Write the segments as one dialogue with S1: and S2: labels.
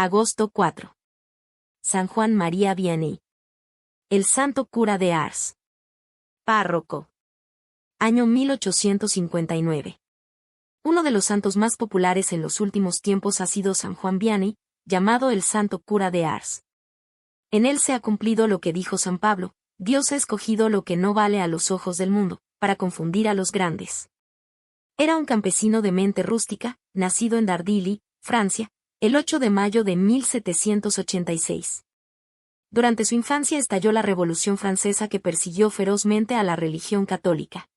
S1: Agosto 4. San Juan María Vianney. El santo cura de Ars. Párroco. Año 1859. Uno de los santos más populares en los últimos tiempos ha sido San Juan Vianney, llamado el santo cura de Ars. En él se ha cumplido lo que dijo San Pablo: Dios ha escogido lo que no vale a los ojos del mundo, para confundir a los grandes. Era un campesino de mente rústica, nacido en Dardilly, Francia, el 8 de mayo de 1786. Durante su infancia estalló la Revolución Francesa que persiguió ferozmente a la religión católica.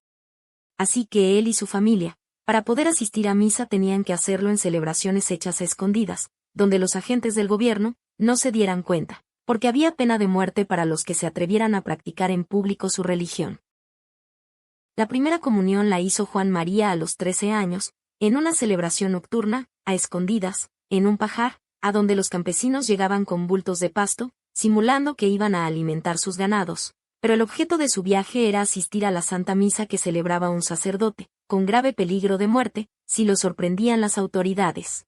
S1: Así que él y su familia, para poder asistir a misa, tenían que hacerlo en celebraciones hechas a escondidas, donde los agentes del gobierno no se dieran cuenta, porque había pena de muerte para los que se atrevieran a practicar en público su religión. La primera comunión la hizo Juan María a los 13 años, en una celebración nocturna, a escondidas, en un pajar, a donde los campesinos llegaban con bultos de pasto, simulando que iban a alimentar sus ganados, pero el objeto de su viaje era asistir a la Santa Misa que celebraba un sacerdote, con grave peligro de muerte, si lo sorprendían las autoridades.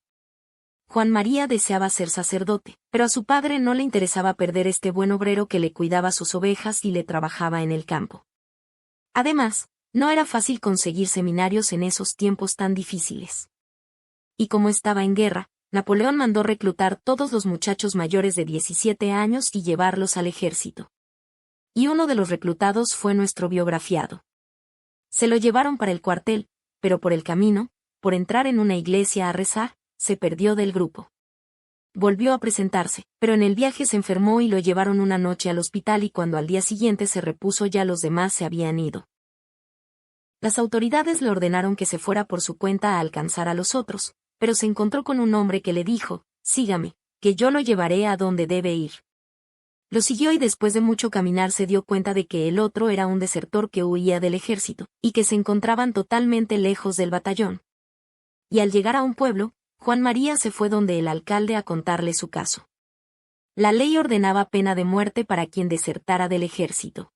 S1: Juan María deseaba ser sacerdote, pero a su padre no le interesaba perder este buen obrero que le cuidaba sus ovejas y le trabajaba en el campo. Además, no era fácil conseguir seminarios en esos tiempos tan difíciles. Y como estaba en guerra, Napoleón mandó reclutar todos los muchachos mayores de 17 años y llevarlos al ejército. Y uno de los reclutados fue nuestro biografiado. Se lo llevaron para el cuartel, pero por el camino, por entrar en una iglesia a rezar, se perdió del grupo. Volvió a presentarse, pero en el viaje se enfermó y lo llevaron una noche al hospital, y cuando al día siguiente se repuso ya los demás se habían ido. Las autoridades le ordenaron que se fuera por su cuenta a alcanzar a los otros, pero se encontró con un hombre que le dijo: sígame, que yo lo llevaré a donde debe ir. Lo siguió y después de mucho caminar se dio cuenta de que el otro era un desertor que huía del ejército, y que se encontraban totalmente lejos del batallón. Y al llegar a un pueblo, Juan María se fue donde el alcalde a contarle su caso. La ley ordenaba pena de muerte para quien desertara del ejército.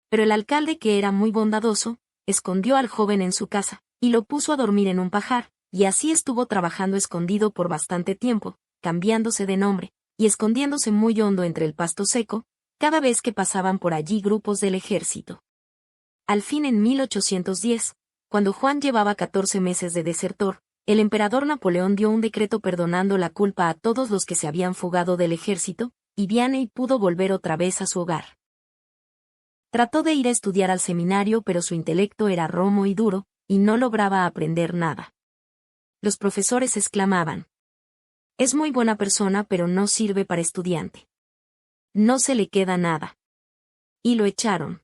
S1: Pero el alcalde, que era muy bondadoso, escondió al joven en su casa, y lo puso a dormir en un pajar, y así estuvo trabajando escondido por bastante tiempo, cambiándose de nombre, y escondiéndose muy hondo entre el pasto seco, cada vez que pasaban por allí grupos del ejército. Al fin, en 1810, cuando Juan llevaba 14 meses de desertor, el emperador Napoleón dio un decreto perdonando la culpa a todos los que se habían fugado del ejército, y Vianney pudo volver otra vez a su hogar. Trató de ir a estudiar al seminario, pero su intelecto era romo y duro, y no lograba aprender nada. Los profesores exclamaban: es muy buena persona, pero no sirve para estudiante. No se le queda nada. Y lo echaron.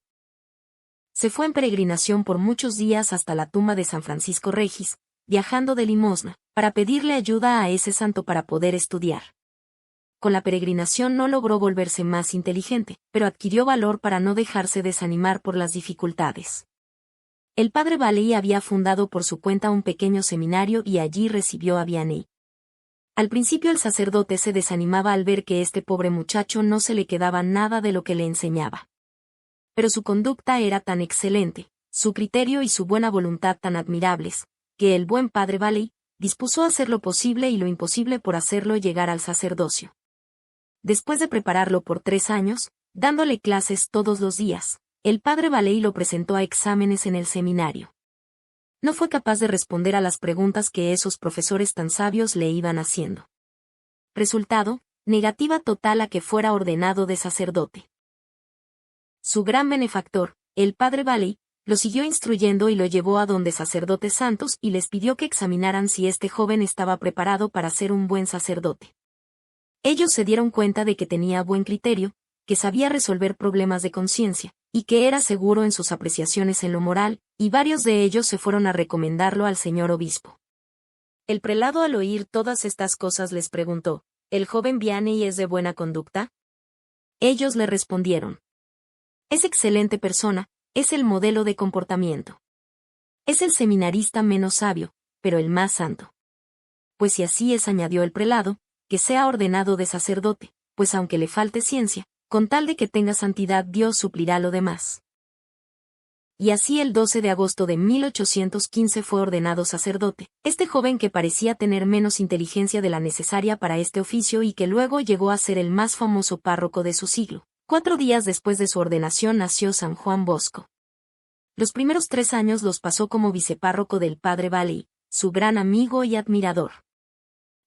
S1: Se fue en peregrinación por muchos días hasta la tumba de San Francisco Regis, viajando de limosna, para pedirle ayuda a ese santo para poder estudiar. Con la peregrinación no logró volverse más inteligente, pero adquirió valor para no dejarse desanimar por las dificultades. El padre Valley había fundado por su cuenta un pequeño seminario y allí recibió a Vianney. Al principio el sacerdote se desanimaba al ver que este pobre muchacho no se le quedaba nada de lo que le enseñaba. Pero su conducta era tan excelente, su criterio y su buena voluntad tan admirables, que el buen padre Valley dispuso a hacer lo posible y lo imposible por hacerlo llegar al sacerdocio. Después de prepararlo por 3 años, dándole clases todos los días, el padre Valley lo presentó a exámenes en el seminario. No fue capaz de responder a las preguntas que esos profesores tan sabios le iban haciendo. Resultado: negativa total a que fuera ordenado de sacerdote. Su gran benefactor, el padre Valley, lo siguió instruyendo y lo llevó a donde sacerdotes santos y les pidió que examinaran si este joven estaba preparado para ser un buen sacerdote. Ellos se dieron cuenta de que tenía buen criterio, que sabía resolver problemas de conciencia, y que era seguro en sus apreciaciones en lo moral, y varios de ellos se fueron a recomendarlo al señor obispo. El prelado, al oír todas estas cosas, les preguntó: ¿el joven Vianney es de buena conducta? Ellos le respondieron: es excelente persona, es el modelo de comportamiento. Es el seminarista menos sabio, pero el más santo. Pues si así es, añadió el prelado, que sea ordenado de sacerdote, pues aunque le falte ciencia, con tal de que tenga santidad, Dios suplirá lo demás. y así el 12 de agosto de 1815 fue ordenado sacerdote. Este joven que parecía tener menos inteligencia de la necesaria para este oficio y que luego llegó a ser el más famoso párroco de su siglo. 4 días después de su ordenación nació San Juan Bosco. Los primeros 3 años los pasó como vicepárroco del padre Valley, su gran amigo y admirador.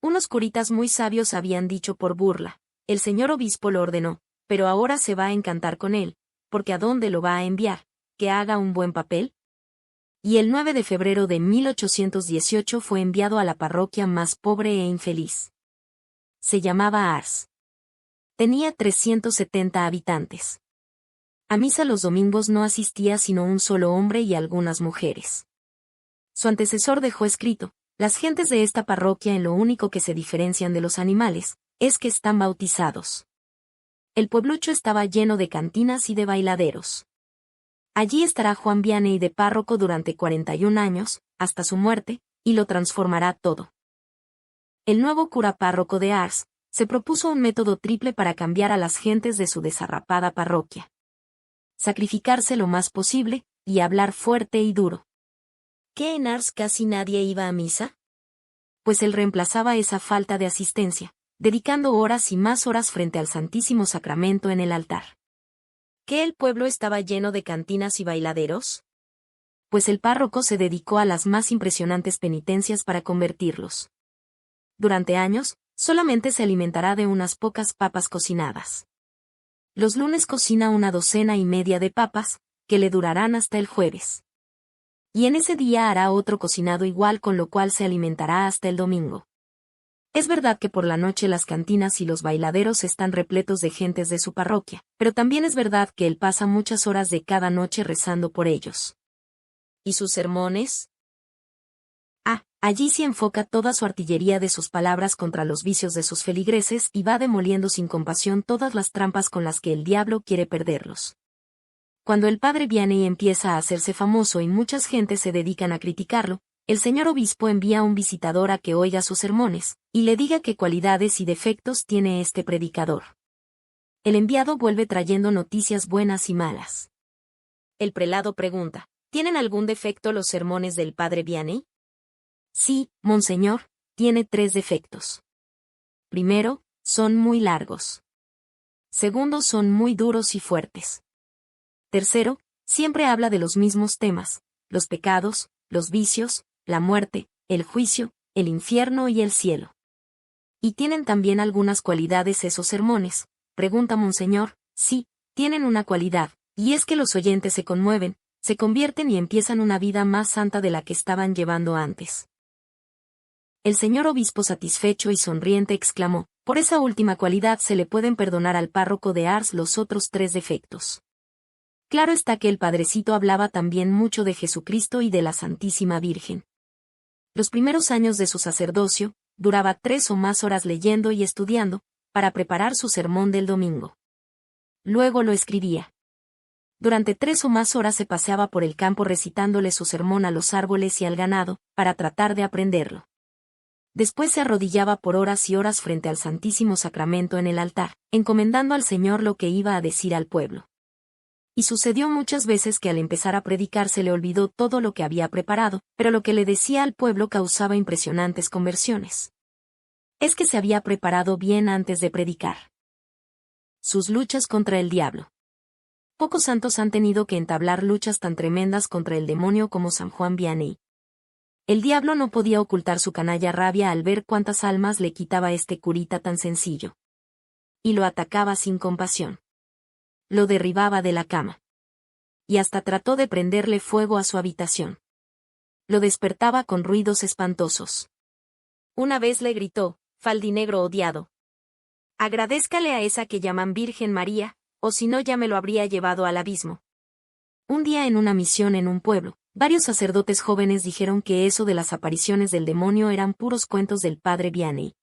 S1: Unos curitas muy sabios habían dicho por burla: el señor obispo lo ordenó, pero ahora se va a encantar con él, porque ¿a dónde lo va a enviar? ¿Que haga un buen papel? Y el 9 de febrero de 1818 fue enviado a la parroquia más pobre e infeliz. Se llamaba Ars. Tenía 370 habitantes. A misa los domingos no asistía sino un solo hombre y algunas mujeres. Su antecesor dejó escrito: las gentes de esta parroquia en lo único que se diferencian de los animales, es que están bautizados. El pueblucho estaba lleno de cantinas y de bailaderos. Allí estará Juan Vianney de párroco durante 41 años, hasta su muerte, y lo transformará todo. El nuevo cura párroco de Ars se propuso un método triple para cambiar a las gentes de su desarrapada parroquia. Sacrificarse lo más posible, y hablar fuerte y duro. ¿Qué en Ars casi nadie iba a misa? Pues él reemplazaba esa falta de asistencia, dedicando horas y más horas frente al Santísimo Sacramento en el altar. ¿Que el pueblo estaba lleno de cantinas y bailaderos? Pues el párroco se dedicó a las más impresionantes penitencias para convertirlos. Durante años, solamente se alimentará de unas pocas papas cocinadas. Los lunes cocina una docena y media de papas, que le durarán hasta el jueves. Y en ese día hará otro cocinado igual, con lo cual se alimentará hasta el domingo. Es verdad que por la noche las cantinas y los bailaderos están repletos de gentes de su parroquia, pero también es verdad que él pasa muchas horas de cada noche rezando por ellos. ¿Y sus sermones? Allí sí enfoca toda su artillería de sus palabras contra los vicios de sus feligreses y va demoliendo sin compasión todas las trampas con las que el diablo quiere perderlos. Cuando el padre Vianney empieza a hacerse famoso y muchas gentes se dedican a criticarlo, el señor obispo envía a un visitador a que oiga sus sermones, y le diga qué cualidades y defectos tiene este predicador. El enviado vuelve trayendo noticias buenas y malas. El prelado pregunta: ¿tienen algún defecto los sermones del padre Vianney? Sí, monseñor, tiene 3 defectos. Primero, son muy largos. Segundo, son muy duros y fuertes. Tercero, siempre habla de los mismos temas: los pecados, los vicios, la muerte, el juicio, el infierno y el cielo. ¿Y tienen también algunas cualidades esos sermones? Pregunta monseñor. Sí, tienen una cualidad, y es que los oyentes se conmueven, se convierten y empiezan una vida más santa de la que estaban llevando antes. El señor obispo, satisfecho y sonriente, exclamó: por esa última cualidad se le pueden perdonar al párroco de Ars los otros 3 defectos. Claro está que el padrecito hablaba también mucho de Jesucristo y de la Santísima Virgen. Los primeros años de su sacerdocio, duraba 3 o más horas leyendo y estudiando, para preparar su sermón del domingo. Luego lo escribía. Durante 3 o más horas se paseaba por el campo recitándole su sermón a los árboles y al ganado, para tratar de aprenderlo. Después se arrodillaba por horas y horas frente al Santísimo Sacramento en el altar, encomendando al Señor lo que iba a decir al pueblo. Y sucedió muchas veces que al empezar a predicar se le olvidó todo lo que había preparado, pero lo que le decía al pueblo causaba impresionantes conversiones. Es que se había preparado bien antes de predicar. Sus luchas contra el diablo. Pocos santos han tenido que entablar luchas tan tremendas contra el demonio como San Juan Vianney. El diablo no podía ocultar su canalla rabia al ver cuántas almas le quitaba este curita tan sencillo. Y lo atacaba sin compasión. Lo derribaba de la cama. Y hasta trató de prenderle fuego a su habitación. Lo despertaba con ruidos espantosos. Una vez le gritó: faldinegro odiado, agradézcale a esa que llaman Virgen María, o si no ya me lo habría llevado al abismo. Un día en una misión en un pueblo, varios sacerdotes jóvenes dijeron que eso de las apariciones del demonio eran puros cuentos del padre Vianney.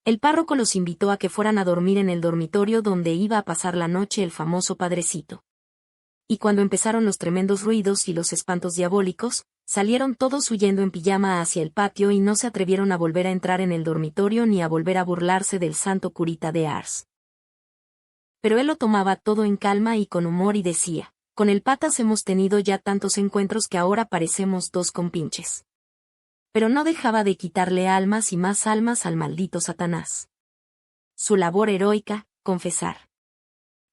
S1: El párroco los invitó a que fueran a dormir en el dormitorio donde iba a pasar la noche el famoso padrecito. Y cuando empezaron los tremendos ruidos y los espantos diabólicos, salieron todos huyendo en pijama hacia el patio y no se atrevieron a volver a entrar en el dormitorio ni a volver a burlarse del santo curita de Ars. Pero él lo tomaba todo en calma y con humor y decía: con el Patas hemos tenido ya tantos encuentros que ahora parecemos dos compinches. Pero no dejaba de quitarle almas y más almas al maldito Satanás. Su labor heroica, confesar.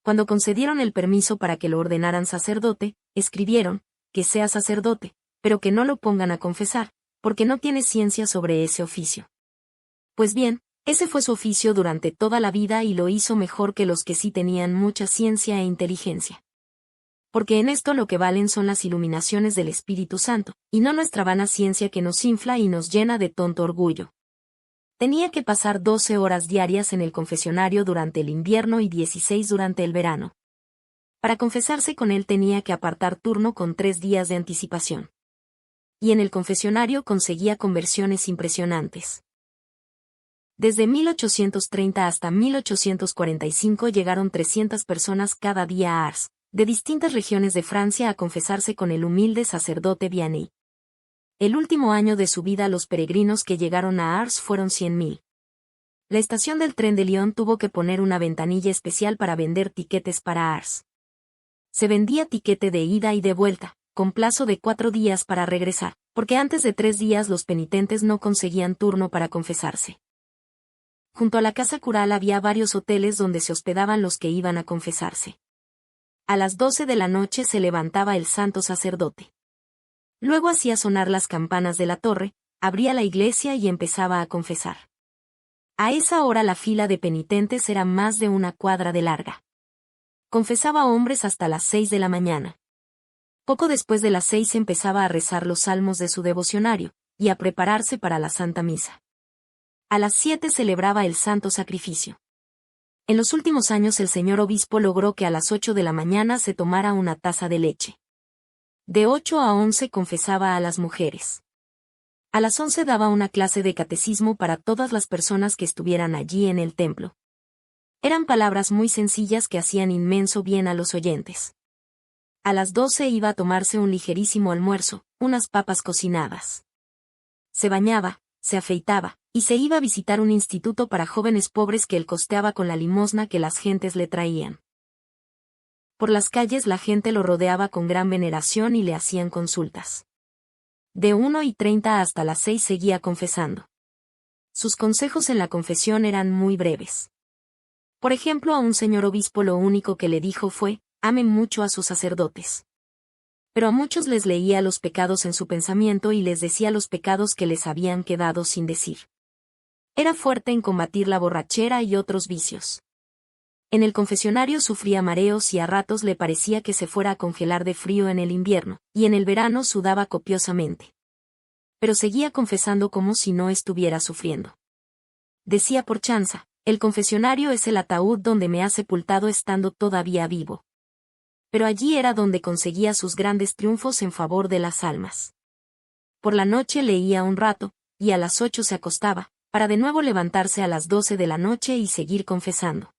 S1: Cuando concedieron el permiso para que lo ordenaran sacerdote, escribieron, que sea sacerdote, pero que no lo pongan a confesar, porque no tiene ciencia sobre ese oficio. Pues bien, ese fue su oficio durante toda la vida y lo hizo mejor que los que sí tenían mucha ciencia e inteligencia. Porque en esto lo que valen son las iluminaciones del Espíritu Santo, y no nuestra vana ciencia que nos infla y nos llena de tonto orgullo. Tenía que pasar 12 horas diarias en el confesionario durante el invierno y 16 durante el verano. Para confesarse con él tenía que apartar turno con 3 días de anticipación. Y en el confesionario conseguía conversiones impresionantes. Desde 1830 hasta 1845 llegaron 300 personas cada día a Ars, de distintas regiones de Francia a confesarse con el humilde sacerdote Vianney. El último año de su vida los peregrinos que llegaron a Ars fueron 100.000. La estación del tren de Lyon tuvo que poner una ventanilla especial para vender tiquetes para Ars. Se vendía tiquete de ida y de vuelta, con plazo de 4 días para regresar, porque antes de 3 días los penitentes no conseguían turno para confesarse. Junto a la casa cural había varios hoteles donde se hospedaban los que iban a confesarse. A las 12 de la noche se levantaba el santo sacerdote. Luego hacía sonar las campanas de la torre, abría la iglesia y empezaba a confesar. A esa hora la fila de penitentes era más de 1 cuadra de larga. Confesaba hombres hasta las 6 de la mañana. Poco después de las 6 empezaba a rezar los salmos de su devocionario, y a prepararse para la Santa Misa. A las 7 celebraba el Santo Sacrificio. En los últimos años el señor obispo logró que a las 8 de la mañana se tomara una taza de leche. De 8 a 11 confesaba a las mujeres. A las 11 daba una clase de catecismo para todas las personas que estuvieran allí en el templo. Eran palabras muy sencillas que hacían inmenso bien a los oyentes. A las 12 iba a tomarse un ligerísimo almuerzo, unas papas cocinadas. Se bañaba, se afeitaba, y se iba a visitar un instituto para jóvenes pobres que él costeaba con la limosna que las gentes le traían. Por las calles la gente lo rodeaba con gran veneración y le hacían consultas. De 1:30 hasta las 6 seguía confesando. Sus consejos en la confesión eran muy breves. Por ejemplo, a un señor obispo lo único que le dijo fue, amen mucho a sus sacerdotes. Pero a muchos les leía los pecados en su pensamiento y les decía los pecados que les habían quedado sin decir. Era fuerte en combatir la borrachera y otros vicios. En el confesionario sufría mareos y a ratos le parecía que se fuera a congelar de frío en el invierno, y en el verano sudaba copiosamente. Pero seguía confesando como si no estuviera sufriendo. Decía por chanza, el confesionario es el ataúd donde me ha sepultado estando todavía vivo. Pero allí era donde conseguía sus grandes triunfos en favor de las almas. Por la noche leía un rato, y a las 8 se acostaba, para de nuevo levantarse a las 12 de la noche y seguir confesando.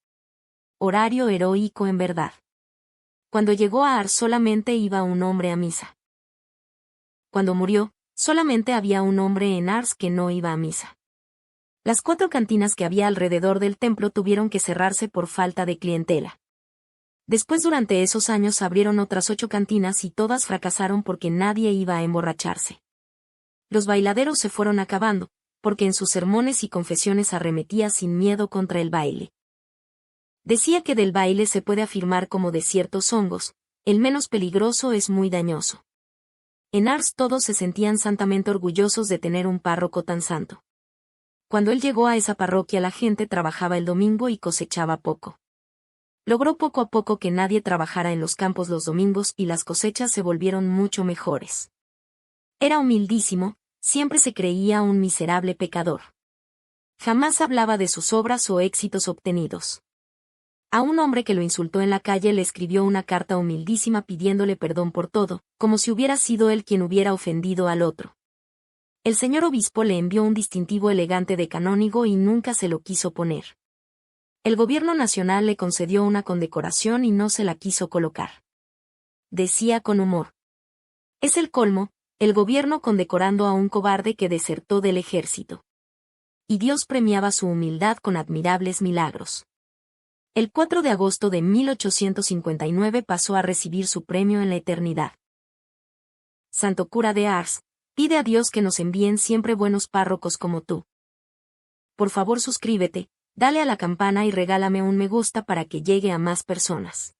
S1: Horario heroico en verdad. Cuando llegó a Ars solamente iba un hombre a misa. Cuando murió, solamente había un hombre en Ars que no iba a misa. Las 4 cantinas que había alrededor del templo tuvieron que cerrarse por falta de clientela. Después durante esos años abrieron otras 8 cantinas y todas fracasaron porque nadie iba a emborracharse. Los bailaderos se fueron acabando, porque en sus sermones y confesiones arremetía sin miedo contra el baile. Decía que del baile se puede afirmar como de ciertos hongos, el menos peligroso es muy dañoso. En Ars todos se sentían santamente orgullosos de tener un párroco tan santo. Cuando él llegó a esa parroquia la gente trabajaba el domingo y cosechaba poco. Logró poco a poco que nadie trabajara en los campos los domingos y las cosechas se volvieron mucho mejores. Era humildísimo, siempre se creía un miserable pecador. Jamás hablaba de sus obras o éxitos obtenidos. A un hombre que lo insultó en la calle le escribió una carta humildísima pidiéndole perdón por todo, como si hubiera sido él quien hubiera ofendido al otro. El señor obispo le envió un distintivo elegante de canónigo y nunca se lo quiso poner. El gobierno nacional le concedió una condecoración y no se la quiso colocar. Decía con humor. Es el colmo, el gobierno condecorando a un cobarde que desertó del ejército. Y Dios premiaba su humildad con admirables milagros. El 4 de agosto de 1859 pasó a recibir su premio en la eternidad. Santo cura de Ars, pide a Dios que nos envíen siempre buenos párrocos como tú. Por favor suscríbete, dale a la campana y regálame un me gusta para que llegue a más personas.